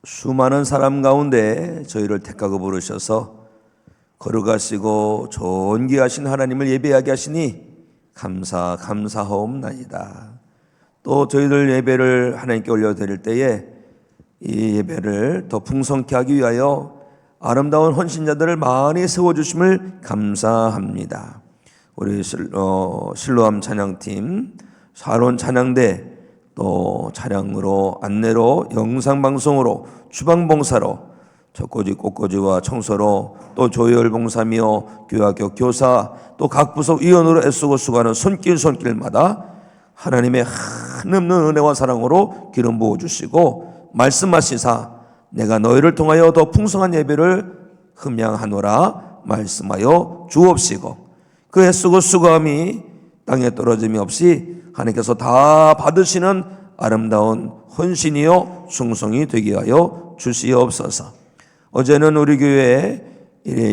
수많은 사람 가운데 저희를 택하고 부르셔서 거룩하시고 존귀하신 하나님을 예배하게 하시니 감사하옵나이다. 또 저희들 예배를 하나님께 올려드릴 때에 이 예배를 더 풍성케 하기 위하여 아름다운 헌신자들을 많이 세워주심을 감사합니다. 우리 실로암 찬양팀, 사론 찬양대, 또 차량으로, 안내로, 영상방송으로, 주방봉사로, 젖꽂이 꽃꽂이와 청소로, 또 조열봉사며 교학교 교사, 또 각 부속 위원으로 애쓰고 수고하는 손길마다 하나님의 한없는 은혜와 사랑으로 기름 부어주시고 말씀하시사 내가 너희를 통하여 더 풍성한 예배를 흠양하노라 말씀하여 주옵시고 그 애쓰고 수고함이 땅에 떨어짐이 없이 하나님께서 다 받으시는 아름다운 헌신이요 충성이 되게 하여 주시옵소서. 어제는 우리 교회에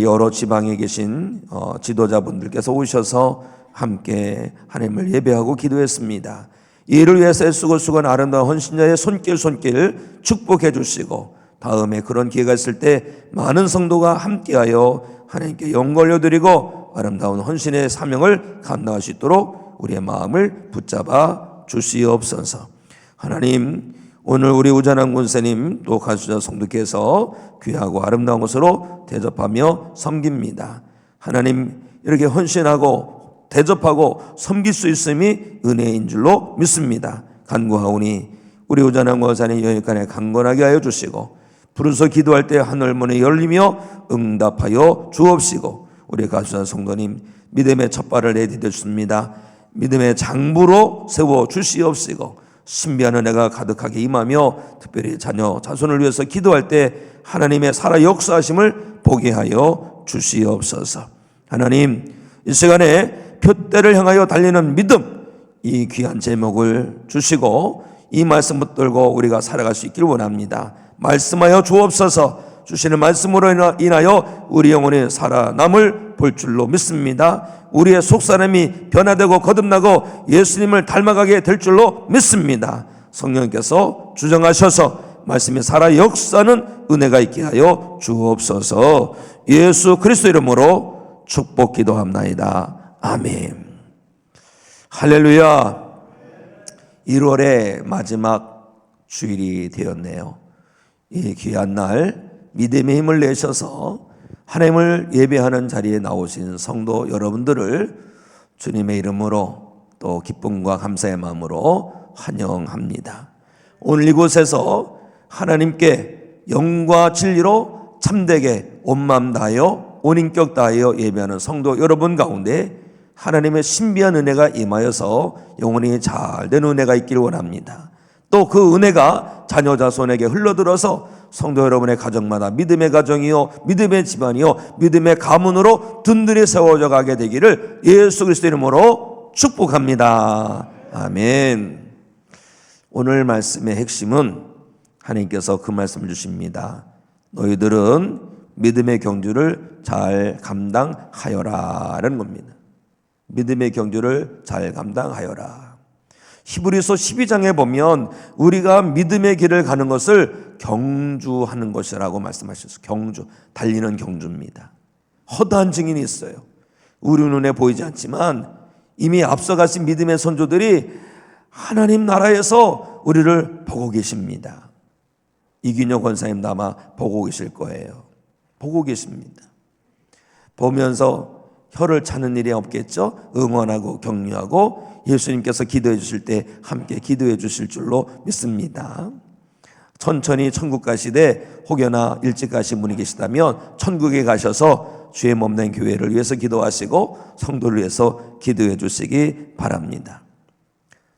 여러 지방에 계신 지도자분들께서 오셔서 함께 하나님을 예배하고 기도했습니다. 이를 위해서 애쓰고 수고한 아름다운 헌신자의 손길 축복해 주시고 다음에 그런 기회가 있을 때 많은 성도가 함께하여 하나님께 영광 올려드리고 아름다운 헌신의 사명을 감당할 수 있도록 우리의 마음을 붙잡아 주시옵소서. 하나님, 오늘 우리 우잔한 군사님 또 가수자 성도께서 귀하고 아름다운 것으로 대접하며 섬깁니다. 하나님, 이렇게 헌신하고 대접하고 섬길 수 있음이 은혜인 줄로 믿습니다. 간구하오니 우리 우잔한 군사님 여기까지 강건하게 하여 주시고 부르서 기도할 때 하늘문이 열리며 응답하여 주옵시고 우리 가수자 성도님 믿음의 첫발을 내디뎠습니다. 믿음의 장부로 세워 주시옵시고 신비한 은혜가 가득하게 임하며 특별히 자녀 자손을 위해서 기도할 때 하나님의 살아 역사하심을 보게 하여 주시옵소서. 하나님, 이 시간에 표대를 향하여 달리는 믿음, 이 귀한 제목을 주시고 이 말씀 붙들고 우리가 살아갈 수 있기를 원합니다. 말씀하여 주옵소서. 주시는 말씀으로 인하여 우리 영혼이 살아남을 볼 줄로 믿습니다. 우리의 속사람이 변화되고 거듭나고 예수님을 닮아가게 될 줄로 믿습니다. 성령께서 주정하셔서 말씀이 살아 역사는 은혜가 있게 하여 주옵소서. 예수 그리스도 이름으로 축복 기도합나이다. 아멘. 할렐루야. 1월의 마지막 주일이 되었네요. 이 귀한 날 믿음의 힘을 내셔서 하나님을 예배하는 자리에 나오신 성도 여러분들을 주님의 이름으로 또 기쁨과 감사의 마음으로 환영합니다. 오늘 이곳에서 하나님께 영과 진리로 참되게 온 마음 다하여 온 인격 다하여 예배하는 성도 여러분 가운데 하나님의 신비한 은혜가 임하여서 영혼이 잘된 은혜가 있기를 원합니다. 또 그 은혜가 자녀 자손에게 흘러들어서 성도 여러분의 가정마다 믿음의 가정이요 믿음의 집안이요 믿음의 가문으로 든든히 세워져 가게 되기를 예수 그리스도 이름으로 축복합니다. 아멘. 오늘 말씀의 핵심은 하나님께서 그 말씀을 주십니다. 너희들은 믿음의 경주를 잘 감당하여라 라는 겁니다. 믿음의 경주를 잘 감당하여라. 히브리서 12장에 보면 우리가 믿음의 길을 가는 것을 경주하는 것이라고 말씀하셨어요. 경주, 달리는 경주입니다. 허다한 증인이 있어요. 우리 눈에 보이지 않지만 이미 앞서가신 믿음의 선조들이 하나님 나라에서 우리를 보고 계십니다. 이균혁 권사님 아마 보고 계실 거예요. 보고 계십니다. 보면서 혀를 차는 일이 없겠죠. 응원하고 격려하고 예수님께서 기도해 주실 때 함께 기도해 주실 줄로 믿습니다. 천천히 천국 가시되 혹여나 일찍 가신 분이 계시다면 천국에 가셔서 주의 몸된 교회를 위해서 기도하시고 성도를 위해서 기도해 주시기 바랍니다.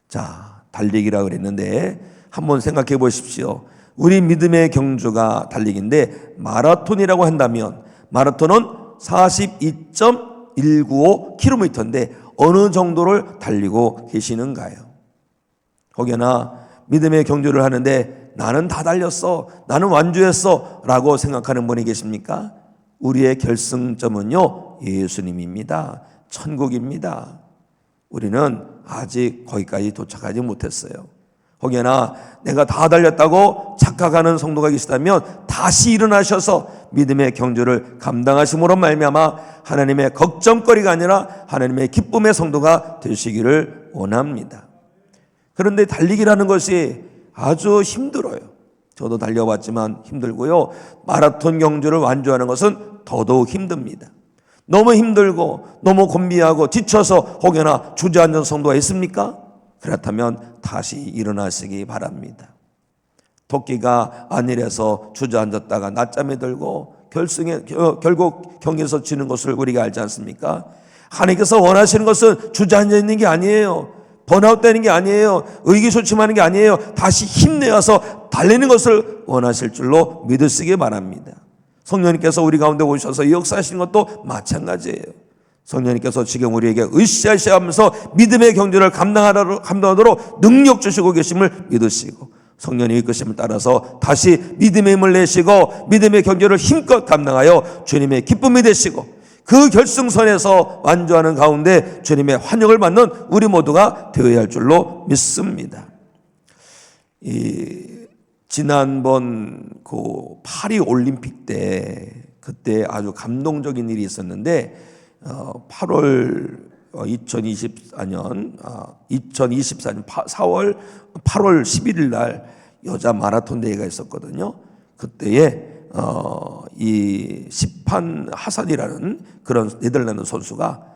자, 달리기라고 그랬는데 한번 생각해 보십시오. 우리 믿음의 경주가 달리기인데 마라톤이라고 한다면 마라톤은 42.195km인데 어느 정도를 달리고 계시는가요? 혹여나 믿음의 경주를 하는데 나는 다 달렸어, 나는 완주했어 라고 생각하는 분이 계십니까? 우리의 결승점은요 예수님입니다. 천국입니다. 우리는 아직 거기까지 도착하지 못했어요. 혹여나 내가 다 달렸다고 착각하는 성도가 계시다면 다시 일어나셔서 믿음의 경주를 감당하심으로 말미암아 하나님의 걱정거리가 아니라 하나님의 기쁨의 성도가 되시기를 원합니다. 그런데 달리기라는 것이 아주 힘들어요. 저도 달려봤지만 힘들고요. 마라톤 경주를 완주하는 것은 더더욱 힘듭니다. 너무 힘들고 너무 곤비하고 지쳐서 혹여나 주저앉은 성도가 있습니까? 그렇다면 다시 일어나시기 바랍니다. 토끼가 안일해서 주저앉았다가 낮잠이 들고 결국 경기에서 지는 것을 우리가 알지 않습니까? 하나님께서 원하시는 것은 주저앉아 있는 게 아니에요. 번아웃되는 게 아니에요. 의기소침하는 게 아니에요. 다시 힘내어서 달리는 것을 원하실 줄로 믿으시기 바랍니다. 성령님께서 우리 가운데 오셔서 역사하시는 것도 마찬가지예요. 성령님께서 지금 우리에게 으쌰으쌰하면서 믿음의 경주를 감당하도록 능력 주시고 계심을 믿으시고 성령의 이끄심을 따라서 다시 믿음의 힘을 내시고 믿음의 경주를 힘껏 감당하여 주님의 기쁨이 되시고 그 결승선에서 완주하는 가운데 주님의 환영을 받는 우리 모두가 되어야 할 줄로 믿습니다. 지난번 그 파리 올림픽 때 그때 아주 감동적인 일이 있었는데 2024년 4월 8월 11일 날 여자 마라톤 대회가 있었거든요. 그때에 이 시판 하산이라는 그런 네덜란드 선수가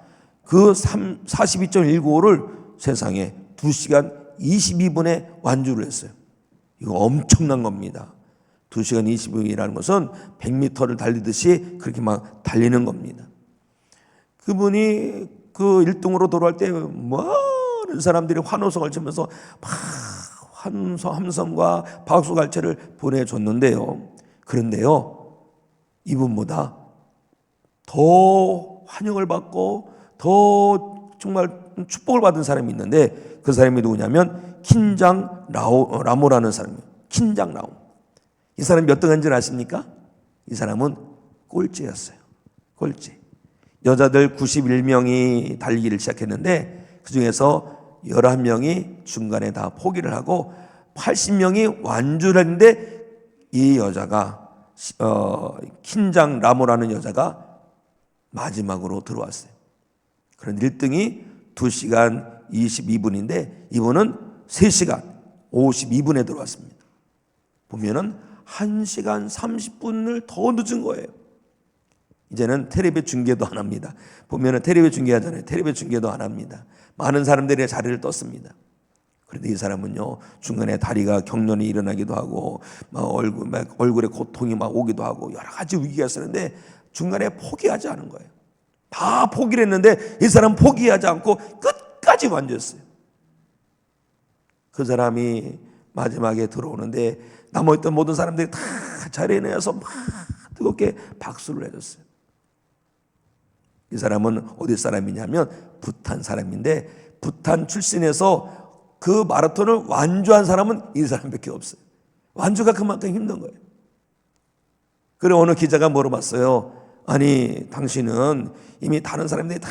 그 42.195를 세상에 2시간 22분에 완주를 했어요. 이거 엄청난 겁니다. 2시간 22분이라는 것은 100m를 달리듯이 그렇게 막 달리는 겁니다. 그분이 그 1등으로 돌아올 때 많은 사람들이 환호성을 치면서 막 함성과 박수갈채를 보내줬는데요. 그런데요, 이분보다 더 환영을 받고 더 정말 축복을 받은 사람이 있는데 그 사람이 누구냐면 킨장 라모라는 사람이에요. 킨장 라모. 이 사람이 몇 등 한 줄 아십니까? 이 사람은 꼴찌였어요. 꼴찌. 여자들 91명이 달리기를 시작했는데 그 중에서 11명이 중간에 다 포기를 하고 80명이 완주를 했는데 이 여자가 킨장 라모라는 여자가 마지막으로 들어왔어요. 그런 1등이 2시간 22분인데 이분은 3시간 52분에 들어왔습니다. 보면은 1시간 30분을 더 늦은 거예요. 이제는 텔레비 중계도 안 합니다. 보면은 텔레비 중계하잖아요. 텔레비 중계도 안 합니다. 많은 사람들의 자리를 떴습니다. 그런데 이 사람은요, 중간에 다리가 경련이 일어나기도 하고 막 얼굴에 고통이 막 오기도 하고 여러 가지 위기가 있었는데 중간에 포기하지 않은 거예요. 다 포기를 했는데 이 사람 포기하지 않고 끝까지 완주했어요. 그 사람이 마지막에 들어오는데 남아있던 모든 사람들이 다 자리에 내어서 막 뜨겁게 박수를 해줬어요. 이 사람은 어디 사람이냐면 부탄 사람인데 부탄 출신에서 그 마라톤을 완주한 사람은 이 사람밖에 없어요. 완주가 그만큼 힘든 거예요. 그래 어느 기자가 물어봤어요. 아니 당신은 이미 다른 사람들이 다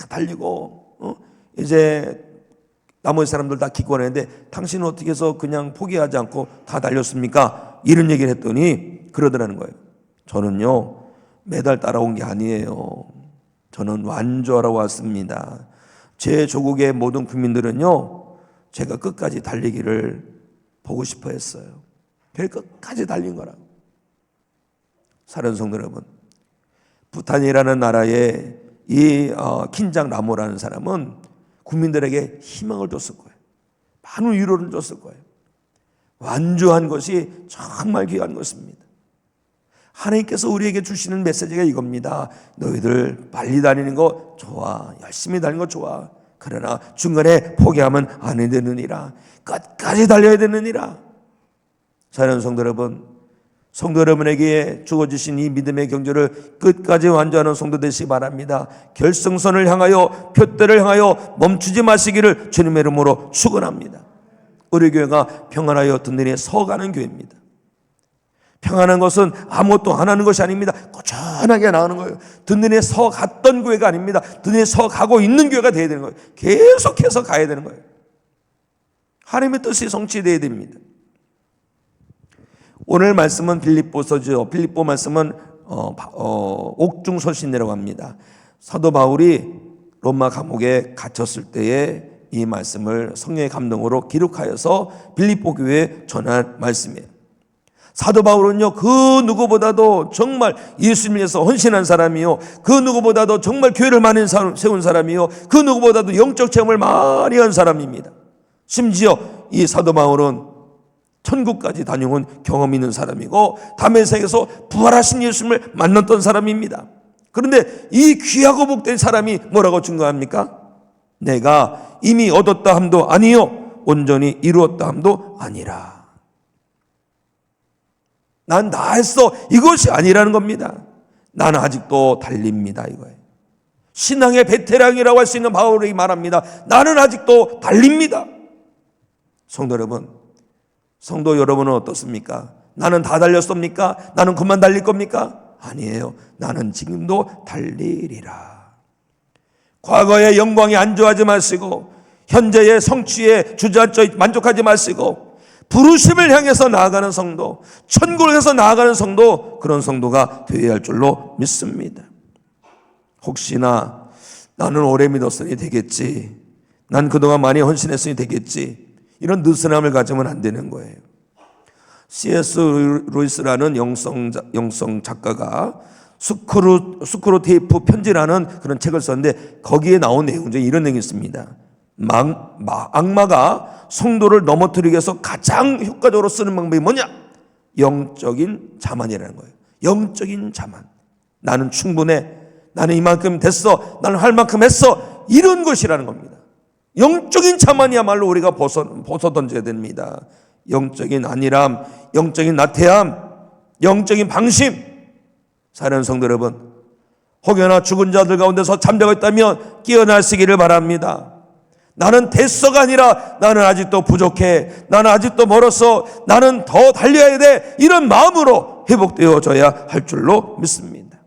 달리고 이제 나머지 사람들 다 기권했는데 당신은 어떻게 해서 그냥 포기하지 않고 다 달렸습니까? 이런 얘기를 했더니 그러더라는 거예요. 저는요 메달 따라온 게 아니에요. 저는 완주하러 왔습니다. 제 조국의 모든 국민들은요 제가 끝까지 달리기를 보고 싶어 했어요. 그래서 끝까지 달린 거라고. 사랑하는 성도 여러분, 부탄이라는 나라의 이 킨장 라모라는 사람은 국민들에게 희망을 줬을 거예요. 많은 위로를 줬을 거예요. 완주한 것이 정말 귀한 것입니다. 하나님께서 우리에게 주시는 메시지가 이겁니다. 너희들 빨리 다니는 거 좋아. 열심히 다니는 거 좋아. 그러나 중간에 포기하면 안 되느니라. 끝까지 달려야 되느니라. 사랑하는 성도 여러분, 성도 여러분에게 주어주신 이 믿음의 경주를 끝까지 완주하는 성도 되시기 바랍니다. 결승선을 향하여 표대를 향하여 멈추지 마시기를 주님의 이름으로 축원합니다. 우리 교회가 평안하여 든든히 서가는 교회입니다. 평안한 것은 아무것도 안 하는 것이 아닙니다. 꾸준하게 나가는 거예요. 든든히 서 갔던 교회가 아닙니다. 든든히 서 가고 있는 교회가 되어야 되는 거예요. 계속해서 가야 되는 거예요. 하나님의 뜻이 성취되어야 됩니다. 오늘 말씀은 빌립보서죠. 빌립보 말씀은 옥중서신이라고 합니다. 사도 바울이 로마 감옥에 갇혔을 때에 이 말씀을 성령의 감동으로 기록하여서 빌립보 교회에 전한 말씀이에요. 사도 바울은요, 그 누구보다도 정말 예수님을 위해서 헌신한 사람이요, 그 누구보다도 정말 교회를 많이 세운 사람이요, 그 누구보다도 영적 체험을 많이 한 사람입니다. 심지어 이 사도 바울은 천국까지 다녀온 경험이 있는 사람이고 다메섹에서 부활하신 예수님을 만났던 사람입니다. 그런데 이 귀하고 복된 사람이 뭐라고 증거합니까? 내가 이미 얻었다 함도 아니요 온전히 이루었다 함도 아니라. 난 다 했어, 이것이 아니라는 겁니다. 나는 아직도 달립니다, 이거예요. 신앙의 베테랑이라고 할 수 있는 바울이 말합니다. 나는 아직도 달립니다. 성도 여러분, 성도 여러분은 어떻습니까? 나는 다 달렸습니까? 나는 그만 달릴 겁니까? 아니에요. 나는 지금도 달리리라. 과거의 영광에 안주하지 마시고 현재의 성취에 주저앉아 만족하지 마시고 부르심을 향해서 나아가는 성도, 천국을 향해서 나아가는 성도, 그런 성도가 되어야 할 줄로 믿습니다. 혹시나 나는 오래 믿었으니 되겠지, 난 그동안 많이 헌신했으니 되겠지, 이런 느슨함을 가지면 안 되는 거예요. C.S. 루이스라는 영성 작가가 스크루테이프 편지라는 그런 책을 썼는데 거기에 나온 내용 중에 이런 내용이 있습니다. 악마가 성도를 넘어뜨리기 위해서 가장 효과적으로 쓰는 방법이 뭐냐? 영적인 자만이라는 거예요. 영적인 자만. 나는 충분해, 나는 이만큼 됐어, 나는 할 만큼 했어, 이런 것이라는 겁니다. 영적인 자만이야말로 우리가 벗어 던져야 됩니다. 영적인 안일함, 영적인 나태함, 영적인 방심. 사랑하는 성도 여러분, 혹여나 죽은 자들 가운데서 잠자고 있다면 깨어나시기를 바랍니다. 나는 됐어가 아니라 나는 아직도 부족해, 나는 아직도 멀었어, 나는 더 달려야 돼, 이런 마음으로 회복되어져야 할 줄로 믿습니다.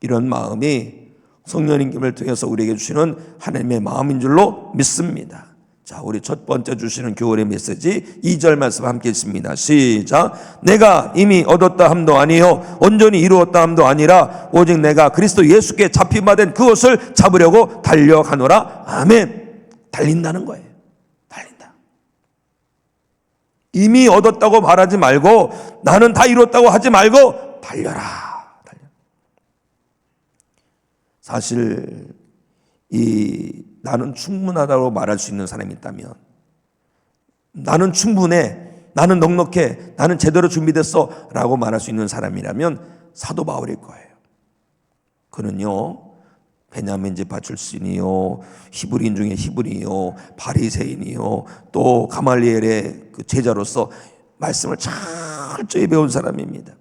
이런 마음이 성령님을 통해서 우리에게 주시는 하나님의 마음인 줄로 믿습니다. 자, 우리 첫 번째 주시는 교훈의 메시지 2절 말씀 함께 읽습니다. 시작. 내가 이미 얻었다 함도 아니요 온전히 이루었다 함도 아니라 오직 내가 그리스도 예수께 잡힌바된 그것을 잡으려고 달려가노라. 아멘. 달린다는 거예요. 달린다. 이미 얻었다고 말하지 말고 나는 다 이뤘다고 하지 말고 달려라. 사실 나는 충분하다고 말할 수 있는 사람이 있다면, 나는 충분해, 나는 넉넉해, 나는 제대로 준비됐어 라고 말할 수 있는 사람이라면 사도 바울일 거예요. 그는요, 베냐민 지파 출신이요, 히브리인 중에 히브리요, 바리새인이요, 또 가말리엘의 그 제자로서 말씀을 철저히 배운 사람입니다.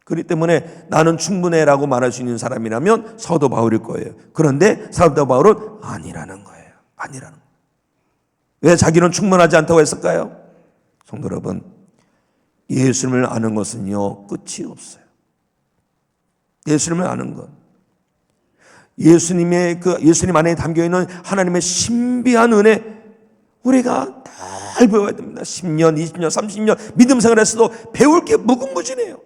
그렇기 때문에 나는 충분해라고 말할 수 있는 사람이라면 사도 바울일 거예요. 그런데 사도 바울은 아니라는 거예요. 아니라는 거예요. 왜 자기는 충분하지 않다고 했을까요? 성도 여러분, 예수님을 아는 것은요, 끝이 없어요. 예수님을 아는 것, 예수님 안에 담겨 있는 하나님의 신비한 은혜, 우리가 잘 배워야 됩니다. 10년, 20년, 30년 믿음 생활에서도 배울 게 무궁무진해요.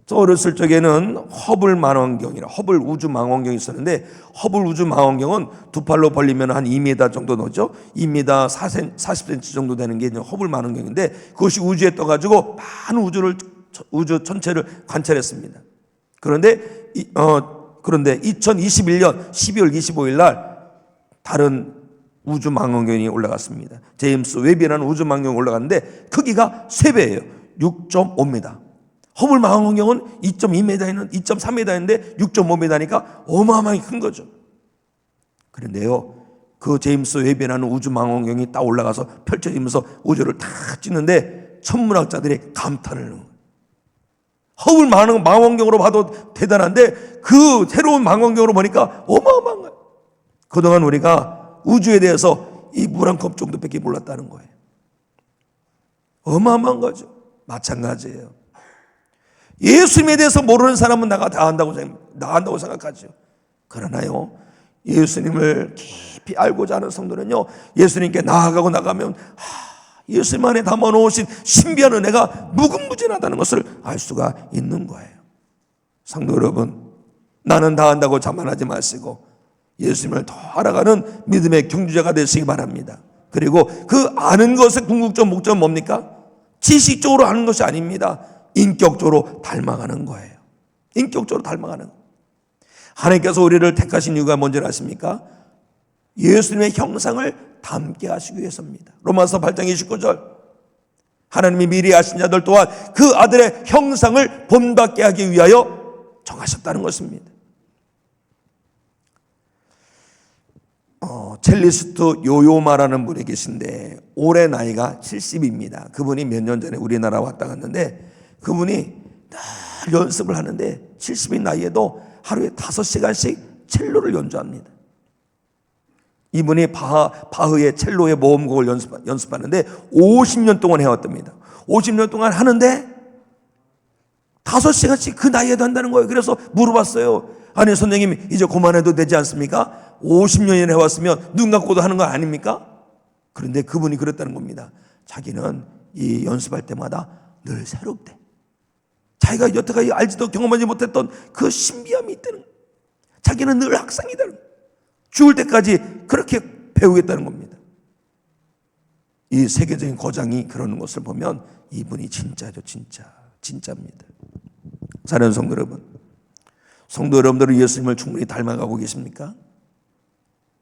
저 어렸을 적에는 허블 망원경이라, 허블 우주 망원경이 있었는데, 허블 우주 망원경은 두 팔로 벌리면 한 2m 정도 되죠. 2m 40cm 정도 되는 게 허블 망원경인데, 그것이 우주에 떠가지고 많은 우주 전체를 관찰했습니다. 그런데 2021년 12월 25일 날 다른 우주 망원경이 올라갔습니다. 제임스 웹이라는 우주 망원경이 올라갔는데 크기가 3배예요. 6.5m. 허블 망원경은 2.2m에는 2.3m인데 6.5m니까 어마어마하게 큰 거죠. 그런데요, 그 제임스 웹이라는 우주 망원경이 딱 올라가서 펼쳐지면서 우주를 탁 찍는데 천문학자들이 감탄을 하는 거예요. 허블 망원경으로 봐도 대단한데 그 새로운 망원경으로 보니까 어마어마한 거예요. 그동안 우리가 우주에 대해서 이 물 한 컵 정도밖에 몰랐다는 거예요. 어마어마한 거죠. 마찬가지예요. 예수님에 대해서 모르는 사람은 나 안다고 생각하죠. 그러나요, 예수님을 깊이 알고자 하는 성도는요, 예수님께 나가면 예수님 안에 담아놓으신 신비한 은혜가 무궁무진하다는 것을 알 수가 있는 거예요. 성도 여러분, 나는 다 안다고 자만하지 마시고 예수님을 더 알아가는 믿음의 경주자가 되시기 바랍니다. 그리고 그 아는 것의 궁극적 목적은 뭡니까? 지식적으로 아는 것이 아닙니다. 인격적으로 닮아가는 거예요. 인격적으로 닮아가는 거예요. 하나님께서 우리를 택하신 이유가 뭔지 아십니까? 예수님의 형상을 닮게 하시기 위해서입니다. 로마서 8장 29절, 하나님이 미리 아신 자들 또한 그 아들의 형상을 본받게 하기 위하여 정하셨다는 것입니다. 첼리스트 요요마라는 분이 계신데 올해 나이가 70입니다. 그분이 몇 년 전에 우리나라 왔다 갔는데 그분이 늘 연습을 하는데 70인 나이에도 하루에 5시간씩 첼로를 연주합니다. 이분이 바흐의 첼로의 모음곡을 연습하는데 50년 동안 해왔답니다. 50년 동안 하는데 5시간씩 그 나이에도 한다는 거예요. 그래서 물어봤어요. 아니 선생님, 이제 그만해도 되지 않습니까? 50년이나 해왔으면 눈 감고도 하는 거 아닙니까? 그런데 그분이 그랬다는 겁니다. 자기는 이 연습할 때마다 늘 새롭대. 자기가 여태까지 알지도 경험하지 못했던 그 신비함이 있다는 거예요. 자기는 늘 학생이다는 거예요. 죽을 때까지 그렇게 배우겠다는 겁니다. 이 세계적인 거장이 그러는 것을 보면 이분이 진짜죠. 진짜입니다. 사랑하는 성도 여러분, 성도 여러분들은 예수님을 충분히 닮아가고 계십니까?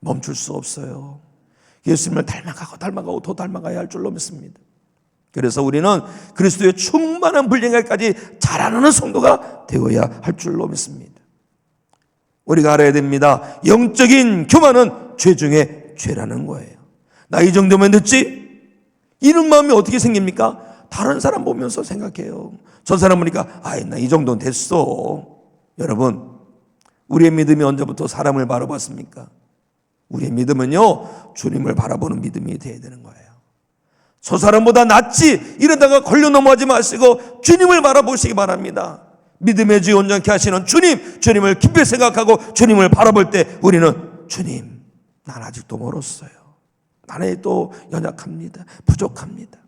멈출 수 없어요. 예수님을 닮아가고 더 닮아가야 할 줄로 믿습니다. 그래서 우리는 그리스도의 충만한 분량까지 자라나는 성도가 되어야 할 줄로 믿습니다. 우리가 알아야 됩니다. 영적인 교만은 죄 중에 죄라는 거예요. 나 이 정도면 됐지? 이런 마음이 어떻게 생깁니까? 다른 사람 보면서 생각해요. 저 사람 보니까 나 이 정도는 됐어. 여러분, 우리의 믿음이 언제부터 사람을 바라봤습니까? 우리의 믿음은요, 주님을 바라보는 믿음이 되어야 되는 거예요. 저 사람보다 낫지 이러다가 걸려 넘어가지 마시고 주님을 바라보시기 바랍니다. 믿음의 주 온전케 하시는 주님을 깊이 생각하고 주님을 바라볼 때 우리는 주님, 난 아직도 멀었어요. 나는 또 연약합니다. 부족합니다.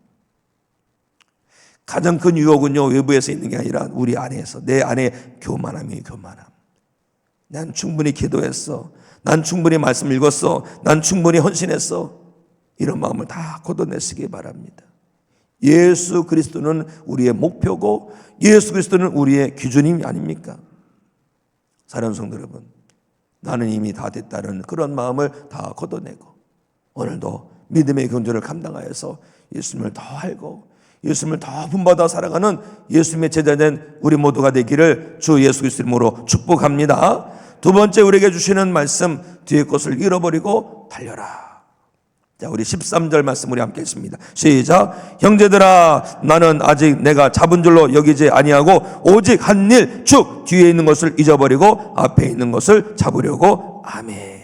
가장 큰 유혹은요, 외부에서 있는 게 아니라 우리 안에서, 내 안에 교만함이에요. 교만함. 난 충분히 기도했어. 난 충분히 말씀 읽었어. 난 충분히 헌신했어. 이런 마음을 다 걷어내시기 바랍니다. 예수 그리스도는 우리의 목표고 예수 그리스도는 우리의 기준이 아닙니까? 사랑하는 성도 여러분, 나는 이미 다 됐다는 그런 마음을 다 걷어내고 오늘도 믿음의 경주를 감당하여서 예수님을 더 알고 예수님을 더 본받아 살아가는 예수님의 제자된 우리 모두가 되기를 주 예수 그리스도 이름으로 축복합니다. 두 번째 우리에게 주시는 말씀, 뒤의 것을 잃어버리고 달려라. 자, 우리 13절 말씀 우리 함께 읽습니다. 시작. 형제들아, 나는 아직 내가 잡은 줄로 여기지 아니하고 오직 한 일, 즉 뒤에 있는 것을 잊어버리고 앞에 있는 것을 잡으려고. 아멘.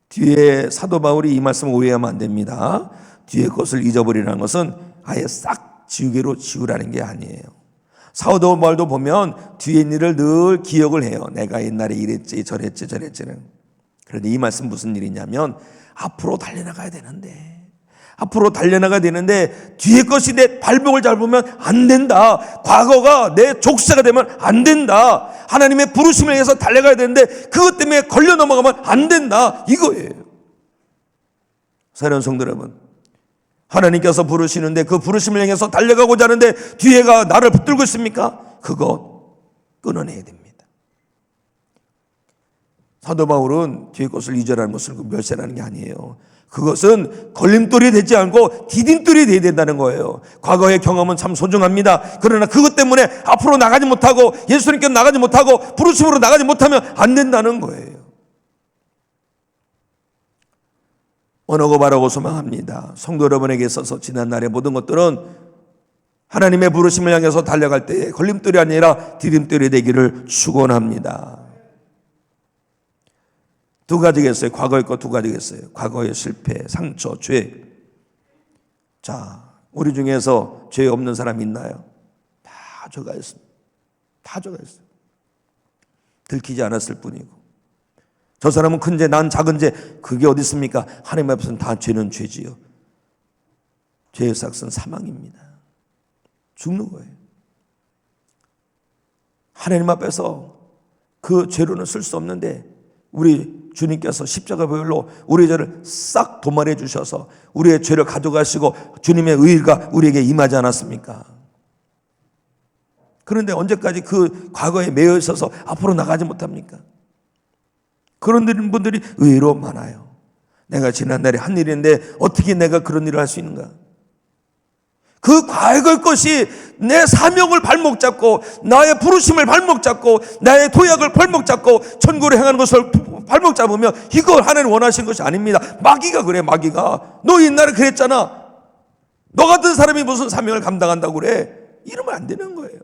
뒤에 사도 바울이 이 말씀을 오해하면 안 됩니다. 뒤에 것을 잊어버리라는 것은 아예 싹 지우개로 지우라는 게 아니에요. 사도 바울도 보면 뒤에 있는 일을 늘 기억을 해요. 내가 옛날에 이랬지 저랬지는. 그런데 이 말씀 무슨 일이냐면 앞으로 달려나가야 되는데 뒤에 것이 내 발목을 잡으면 안 된다. 과거가 내 족쇄가 되면 안 된다. 하나님의 부르심을 위해서 달려가야 되는데 그것 때문에 걸려 넘어가면 안 된다. 이거예요. 사랑하는 성도 여러분, 하나님께서 부르시는데 그 부르심을 향해서 달려가고자 하는데 뒤에가 나를 붙들고 있습니까? 그거 끊어내야 됩니다. 사도 바울은 뒤에 것을 잊으라는 것을 멸시하는 게 아니에요. 그것은 걸림돌이 되지 않고 디딤돌이 되어야 된다는 거예요. 과거의 경험은 참 소중합니다. 그러나 그것 때문에 앞으로 나가지 못하고 예수님께 나가지 못하고 부르심으로 나가지 못하면 안 된다는 거예요. 원하고 바라고 소망합니다. 성도 여러분에게 있어서 지난날의 모든 것들은 하나님의 부르심을 향해서 달려갈 때 걸림돌이 아니라 디딤돌이 되기를 축원합니다. 두 가지겠어요. 과거의 것 두 가지겠어요. 과거의 실패, 상처, 죄. 자, 우리 중에서 죄 없는 사람 있나요? 다 죄가 있습니다. 다 죄가 있어요. 들키지 않았을 뿐이고 저 사람은 큰 죄, 난 작은 죄. 그게 어디 있습니까? 하나님 앞에서는 다 죄는 죄지요. 죄의 삭은 사망입니다. 죽는 거예요. 하나님 앞에서 그 죄로는 쓸 수 없는데 우리 주님께서 십자가 보혈로 우리의 죄를 싹 도말해 주셔서 우리의 죄를 가져가시고 주님의 의가 우리에게 임하지 않았습니까? 그런데 언제까지 그 과거에 매여 있어서 앞으로 나가지 못합니까? 그런 분들이 의외로 많아요. 내가 지난달에 한 일인데 어떻게 내가 그런 일을 할 수 있는가? 그 과거의 것이 내 사명을 발목 잡고 나의 부르심을 발목 잡고 나의 도약을 발목 잡고 천국으로 향하는 것을 발목 잡으면 이걸 하나님 원하시는 것이 아닙니다. 마귀가 그래. 마귀가 너 옛날에 그랬잖아. 너 같은 사람이 무슨 사명을 감당한다고 그래. 이러면 안 되는 거예요.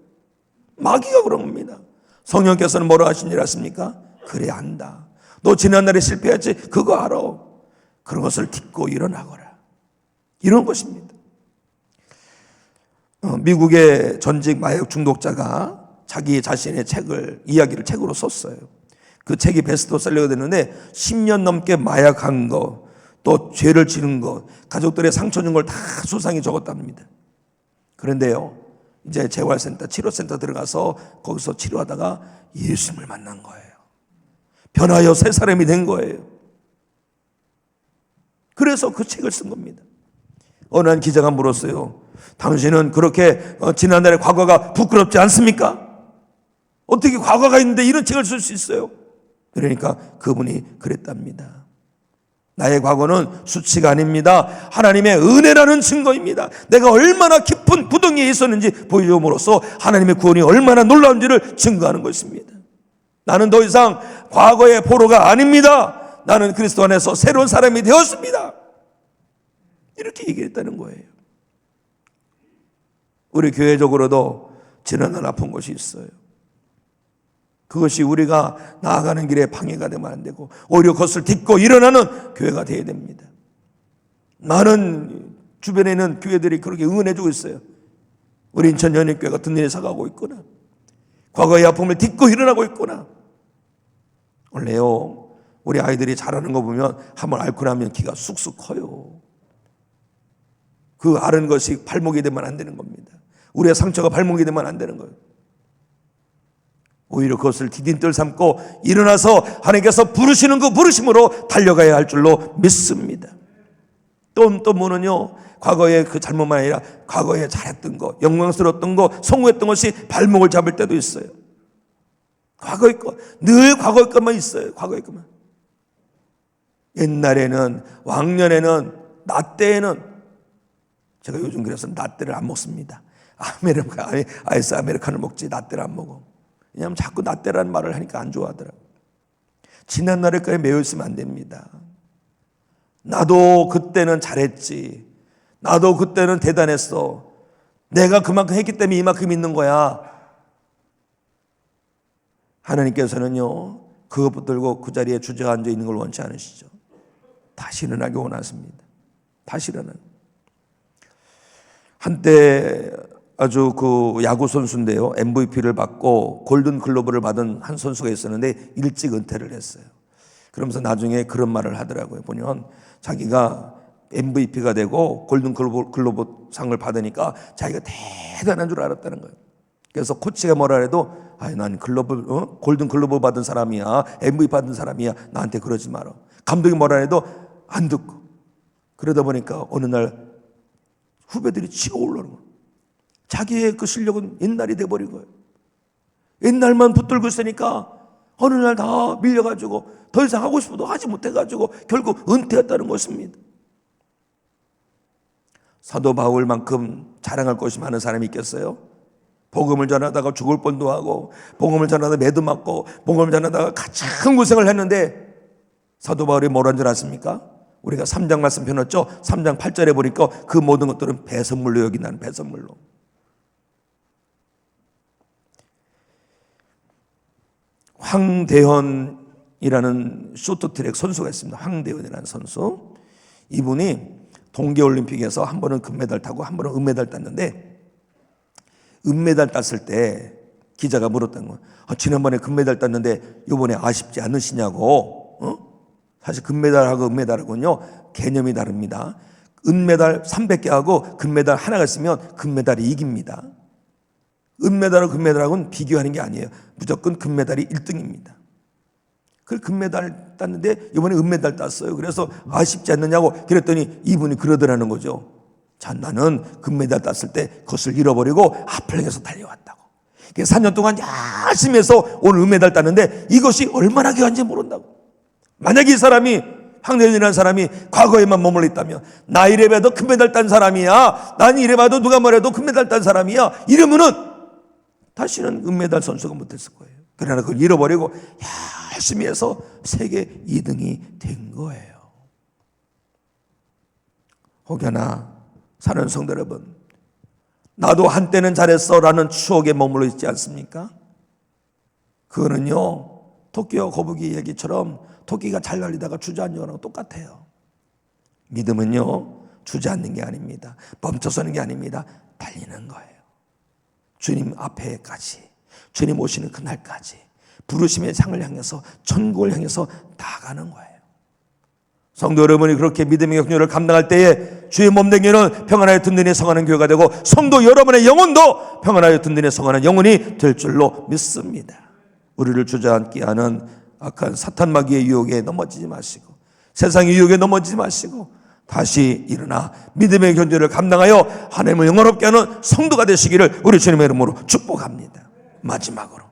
마귀가 그런 겁니다. 성령께서는 뭐라 하신 줄 아십니까? 그래 한다. 너 지난날에 실패했지? 그거 알아. 그런 것을 딛고 일어나거라. 이런 것입니다. 미국의 전직 마약 중독자가 자기 자신의 이야기를 책으로 썼어요. 그 책이 베스트셀러가 됐는데 10년 넘게 마약한 거, 또 죄를 지는 거, 가족들의 상처 준 걸 다 소상히 적었답니다. 그런데요, 이제 재활센터, 치료센터 들어가서 거기서 치료하다가 예수님을 만난 거예요. 변하여 새 사람이 된 거예요. 그래서 그 책을 쓴 겁니다. 어느 한 기자가 물었어요. 당신은 그렇게 지난날의 과거가 부끄럽지 않습니까? 어떻게 과거가 있는데 이런 책을 쓸 수 있어요? 그러니까 그분이 그랬답니다. 나의 과거는 수치가 아닙니다. 하나님의 은혜라는 증거입니다. 내가 얼마나 깊은 구덩이에 있었는지 보여줌으로써 하나님의 구원이 얼마나 놀라운지를 증거하는 것입니다. 나는 더 이상 과거의 포로가 아닙니다. 나는 그리스도 안에서 새로운 사람이 되었습니다. 이렇게 얘기했다는 거예요. 우리 교회적으로도 지난날 아픈 것이 있어요. 그것이 우리가 나아가는 길에 방해가 되면 안 되고 오히려 그것을 딛고 일어나는 교회가 되어야 됩니다. 많은 주변에 있는 교회들이 그렇게 응원해주고 있어요. 우리 인천 연합교회 같은 일에 서가고 있구나. 과거의 아픔을 딛고 일어나고 있구나. 원래요, 우리 아이들이 잘하는 거 보면 한번 앓고 나면 기가 쑥쑥 커요. 그 앓은 것이 발목이 되면 안 되는 겁니다. 우리의 상처가 발목이 되면 안 되는 거예요. 오히려 그것을 디딤돌 삼고 일어나서 하나님께서 부르시는 그 부르심으로 달려가야 할 줄로 믿습니다. 또 뭐는요, 과거의 그 잘못만 아니라 과거에 잘했던 거, 영광스러웠던 거, 성공했던 것이 발목을 잡을 때도 있어요. 과거의 것, 늘 과거의 것만 있어요. 과거의 것만. 옛날에는, 왕년에는, 나 때에는, 제가 요즘 그래서 나 때를 안 먹습니다. 아이스 아메리카노를 먹지 나 때를 안 먹어. 왜냐하면 자꾸 나 때라는 말을 하니까 안 좋아하더라고요. 지난 날에까지 매여 있으면 안 됩니다. 나도 그때는 잘했지. 나도 그때는 대단했어. 내가 그만큼 했기 때문에 이만큼 있는 거야. 하나님께서는요, 그것 붙들고 그 자리에 주저앉아 있는 걸 원치 않으시죠. 다시 일어나기 원하십니다. 다시 일어나기. 한때 아주 그 야구 선수인데요, MVP를 받고 골든 글러브를 받은 한 선수가 있었는데 일찍 은퇴를 했어요. 그러면서 나중에 그런 말을 하더라고요. 보면 자기가 MVP가 되고 골든 글러브 상을 받으니까 자기가 대단한 줄 알았다는 거예요. 그래서 코치가 뭐라 해도 난 골든 글러브 받은 사람이야, MVP 받은 사람이야, 나한테 그러지 마라. 감독이 뭐라 해도 안 듣고. 그러다 보니까 어느 날 후배들이 치고 올라오는 거예요. 자기의 그 실력은 옛날이 돼버린 거예요. 옛날만 붙들고 있으니까 어느 날 다 밀려가지고 더 이상 하고 싶어도 하지 못해가지고 결국 은퇴했다는 것입니다. 사도 바울만큼 자랑할 것이 많은 사람이 있겠어요? 복음을 전하다가 죽을 뻔도 하고, 복음을 전하다가 매도 맞고, 복음을 전하다가 가장 고생을 했는데 사도 바울이 뭐라는 줄 아십니까? 우리가 3장 말씀 펴놨죠? 3장 8절에 보니까 그 모든 것들은 배선물로 여긴다는, 배선물로. 황대현이라는 쇼트트랙 선수가 있습니다. 황대현이라는 선수. 이분이 동계올림픽에서 한 번은 금메달 타고 한 번은 은메달 땄는데, 은메달 땄을 때 기자가 물었던 거예요. 지난번에 금메달 땄는데 이번에 아쉽지 않으시냐고. 사실 금메달하고 은메달하고는요 개념이 다릅니다. 은메달 300개하고 금메달 하나가 있으면 금메달이 이깁니다. 은메달하고 금메달하고는 비교하는 게 아니에요. 무조건 금메달이 1등입니다. 그 금메달 땄는데 이번에 은메달 땄어요. 그래서 아쉽지 않느냐고 그랬더니 이분이 그러더라는 거죠. 자, 나는 금메달 땄을 때 그것을 잃어버리고 앞을 향해서 달려왔다고. 4년 동안 열심히 해서 오늘 은메달 땄는데 이것이 얼마나 귀한지 모른다고. 만약에 이 사람이 황대현이라는 사람이 과거에만 머물러 있다면 나 이래봐도 금메달 딴 사람이야, 난 이래봐도 누가 뭐래도 금메달 딴 사람이야 이러면은 다시는 은메달 선수가 못했을 거예요. 그러나 그걸 잃어버리고 열심히 해서 세계 2등이 된 거예요. 혹여나 사는 성도 여러분, 나도 한때는 잘했어 라는 추억에 머물러 있지 않습니까? 그거는요 토끼와 거북이 얘기처럼 토끼가 잘 달리다가 주저앉는 거랑 똑같아요. 믿음은요 주저앉는 게 아닙니다. 멈춰서는 게 아닙니다. 달리는 거예요. 주님 앞에까지, 주님 오시는 그날까지 부르심의 상을 향해서 천국을 향해서 나가는 거예요. 성도 여러분이 그렇게 믿음의 격려를 감당할 때에 주의 몸댕이는 평안하여 든든히 성하는 교회가 되고 성도 여러분의 영혼도 평안하여 든든히 성하는 영혼이 될 줄로 믿습니다. 우리를 주저앉게 하는 악한 사탄 마귀의 유혹에 넘어지지 마시고 세상의 유혹에 넘어지지 마시고 다시 일어나 믿음의 견제를 감당하여 하나님을 영원롭게 하는 성도가 되시기를 우리 주님의 이름으로 축복합니다. 마지막으로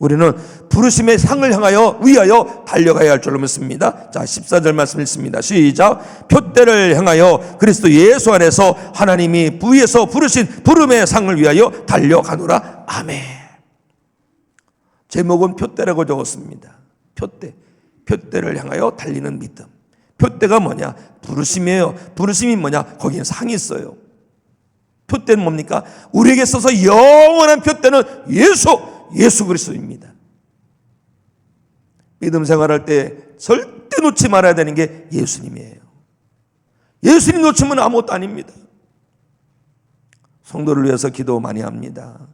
우리는 부르심의 상을 향하여 위하여 달려가야 할 줄로 믿습니다. 자, 14절 말씀 읽습니다. 시작. 표대를 향하여 그리스도 예수 안에서 하나님이 위에서 부르신 부름의 상을 위하여 달려가노라. 아멘. 제목은 표대라고 적었습니다. 표대를 향하여 달리는 믿음. 표대가 뭐냐? 부르심이에요. 부르심이 뭐냐? 거기에 상이 있어요. 표대는 뭡니까? 우리에게 있어서 영원한 표대는 예수 그리스도입니다. 믿음 생활할 때 절대 놓지 말아야 되는 게 예수님이에요. 예수님 놓치면 아무것도 아닙니다. 성도를 위해서 기도 많이 합니다.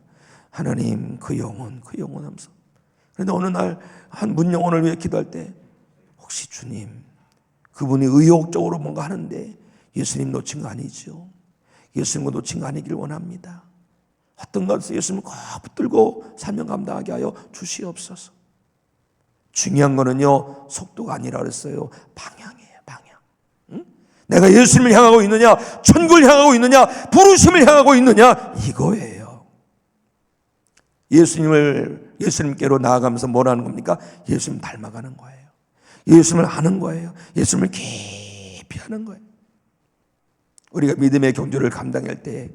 하나님 그 영혼 하면서. 그런데 어느 날 한 문 영혼을 위해 기도할 때 혹시 주님 그분이 의욕적으로 뭔가 하는데 예수님 놓친 거 아니죠? 예수님과 놓친 거 아니길 원합니다. 어떤 것을 예수님을 꼭 붙들고 사명 감당하게 하여 주시옵소서. 중요한 거는요 속도가 아니라 그랬어요. 방향이에요. 방향. 응? 내가 예수님을 향하고 있느냐, 천국을 향하고 있느냐, 부르심을 향하고 있느냐, 이거예요. 예수님께로 나아가면서 뭘 하는 겁니까? 예수님 닮아가는 거예요. 예수님을 아는 거예요. 예수님을 깊이 아는 거예요. 우리가 믿음의 경주를 감당할 때,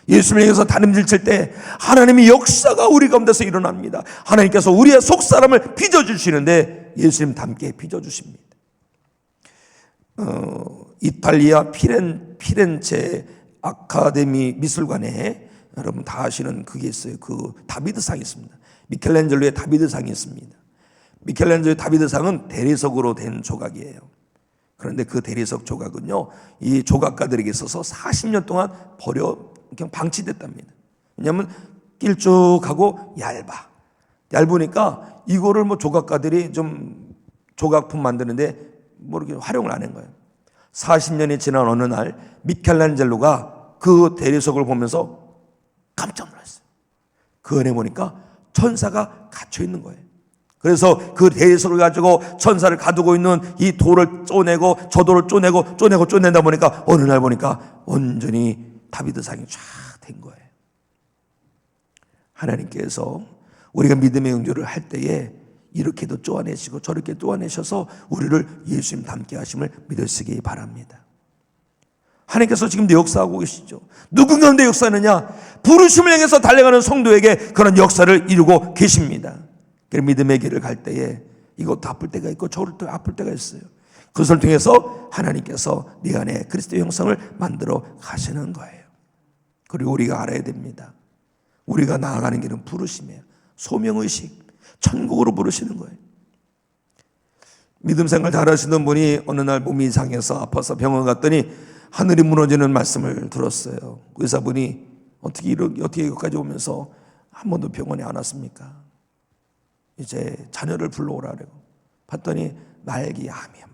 예수님을 향해서 다름질칠 때 하나님의 역사가 우리 가운데서 일어납니다. 하나님께서 우리의 속사람을 빚어주시는데 예수님 닮게 빚어주십니다. 이탈리아 피렌체 아카데미 미술관에 여러분 다 아시는 그게 있어요. 그 다비드상이 있습니다. 미켈란젤로의 다비드상이 있습니다. 미켈란젤로의 다비드상은 대리석으로 된 조각이에요. 그런데 그 대리석 조각은요, 이 조각가들에게 있어서 40년 동안 그냥 방치됐답니다. 왜냐하면 길쭉하고 얇으니까 이거를 조각가들이 좀 조각품 만드는데 이렇게 활용을 안 한 거예요. 40년이 지난 어느 날 미켈란젤로가 그 대리석을 보면서 깜짝 놀랐어요. 그 안에 보니까 천사가 갇혀 있는 거예요. 그래서 그 대리석을 가지고 천사를 가두고 있는 이 돌을 쪼내고 저 돌을 쪼내다 보니까 어느 날 보니까 온전히 다비드상이 쫙 된 거예요. 하나님께서 우리가 믿음의 영주를 할 때에 이렇게도 쪼아내시고 저렇게 쪼아내셔서 우리를 예수님 닮게 하심을 믿으시기 바랍니다. 하나님께서 지금도 역사하고 계시죠. 누군가인데 역사하느냐? 부르심을 향해서 달려가는 성도에게 그런 역사를 이루고 계십니다. 그래서 믿음의 길을 갈 때에 이것도 아플 때가 있고 저것도 아플 때가 있어요. 그것을 통해서 하나님께서 네 안에 그리스도의 형상을 만들어 가시는 거예요. 그리고 우리가 알아야 됩니다. 우리가 나아가는 길은 부르심이에요. 소명의식, 천국으로 부르시는 거예요. 믿음 생활 잘하시는 분이 어느 날 몸이 이상해서 아파서 병원 갔더니 하늘이 무너지는 말씀을 들었어요. 의사분이 어떻게 여기까지 오면서 한 번도 병원에 안 왔습니까? 이제 자녀를 불러오라고 봤더니 말기암이에요.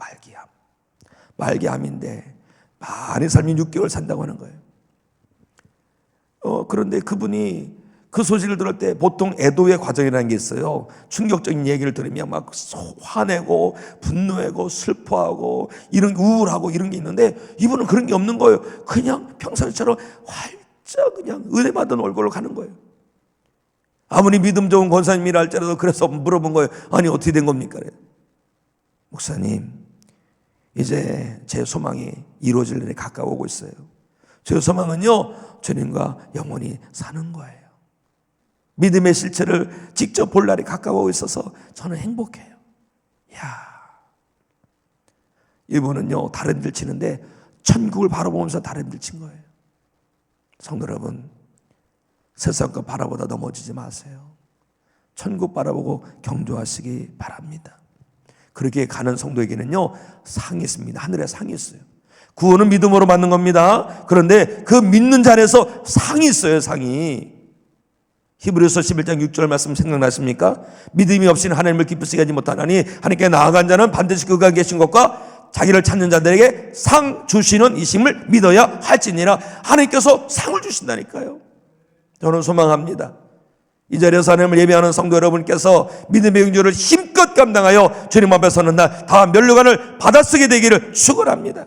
말기암인데 많이 살면 6개월 산다고 하는 거예요. 그런데 그분이 그 소식을 들을 때 보통 애도의 과정이라는 게 있어요. 충격적인 얘기를 들으면 막 화내고 분노하고 슬퍼하고 이런 우울하고 이런 게 있는데 이분은 그런 게 없는 거예요. 그냥 평상시처럼 활짝 그냥 은혜 받은 얼굴로 가는 거예요. 아무리 믿음 좋은 권사님이라 할지라도 그래서 물어본 거예요. 아니 어떻게 된 겁니까? 목사님, 이제 제 소망이 이루어질 날이 가까워오고 있어요. 제 소망은요, 주님과 영원히 사는 거예요. 믿음의 실체를 직접 볼 날이 가까워오고 있어서 저는 행복해요. 이분은요, 다른 길 치는데 천국을 바라보면서 다른 길 친 거예요. 성도 여러분, 세상 거 바라보다 넘어지지 마세요. 천국 바라보고 경주하시기 바랍니다. 그렇게 가는 성도에게는요, 상이 있습니다. 하늘에 상이 있어요. 구원은 믿음으로 받는 겁니다. 그런데 그 믿는 자리에서 상이 있어요. 상이. 히브리서 11장 6절 말씀 생각나십니까? 믿음이 없이는 하나님을 기쁘시게 하지 못하나니 하나님께 나아간 자는 반드시 그가 계신 것과 자기를 찾는 자들에게 상 주시는 이심을 믿어야 할지니라. 하나님께서 상을 주신다니까요. 저는 소망합니다. 이 자리에서 하나님을 예배하는 성도 여러분께서 믿음의 경주를 힘껏 감당하여 주님 앞에 서는 날 다 면류관을 받아쓰게 되기를 축원합니다.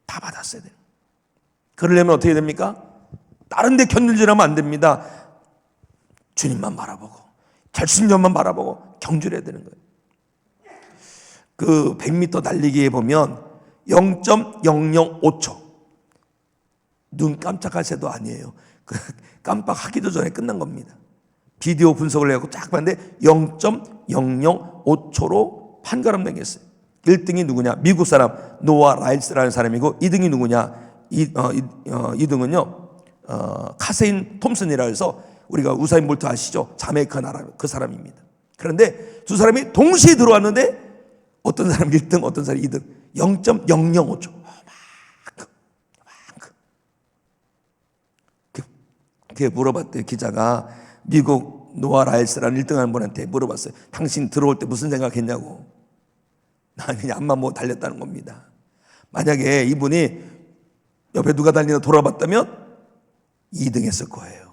다 받았어야 돼요. 그러려면 어떻게 됩니까? 다른 데 견딜지라면 안 됩니다. 주님만 바라보고 결승점만 바라보고 경주를 해야 되는 거예요. 그 100m 달리기에 보면 0.005초, 눈 깜짝할 새도 아니에요. 깜빡하기도 전에 끝난 겁니다. 비디오 분석을 해갖고 쫙 봤는데 0.005초로 판가름 당겼어요. 1등이 누구냐? 미국 사람 노아 라일스라는 사람이고 2등이 누구냐? 2등은요 카세인 톰슨이라 해서 우리가 우사인 볼트 아시죠? 자메이카 나라 그 사람입니다. 그런데 두 사람이 동시에 들어왔는데 어떤 사람이 1등 어떤 사람이 2등 0.005초 그게 물어봤대요. 기자가 미국 노아 라일스라는 1등하는 분한테 물어봤어요. 당신 들어올 때 무슨 생각했냐고. 나 그냥 앞만 보고 달렸다는 겁니다. 만약에 이분이 옆에 누가 달리나 돌아봤다면 2등 했을 거예요.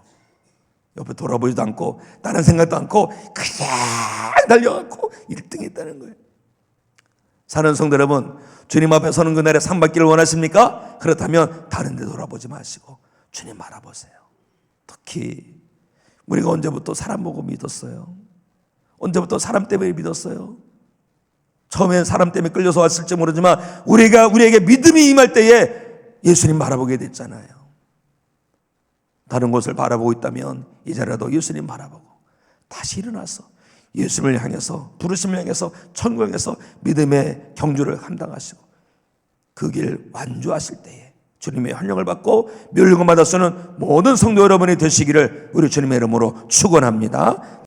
옆에 돌아보지도 않고 다른 생각도 않고 그냥 달려갖고 1등 했다는 거예요. 사는 성도 여러분, 주님 앞에 서는 그날에 상 받기를 원하십니까? 그렇다면 다른 데 돌아보지 마시고 주님 바라보세요. 특히 우리가 언제부터 사람 보고 믿었어요? 언제부터 사람 때문에 믿었어요? 처음엔 사람 때문에 끌려서 왔을지 모르지만 우리에게 믿음이 임할 때에 예수님 바라보게 됐잖아요. 다른 곳을 바라보고 있다면 이제라도 예수님 바라보고 다시 일어나서 예수님을 향해서 부르심을 향해서 천국을 향해서 믿음의 경주를 감당하시고 그 길 완주하실 때에 주님의 환영을 받고 멸류관 받아 쓰는 모든 성도 여러분이 되시기를 우리 주님의 이름으로 축원합니다.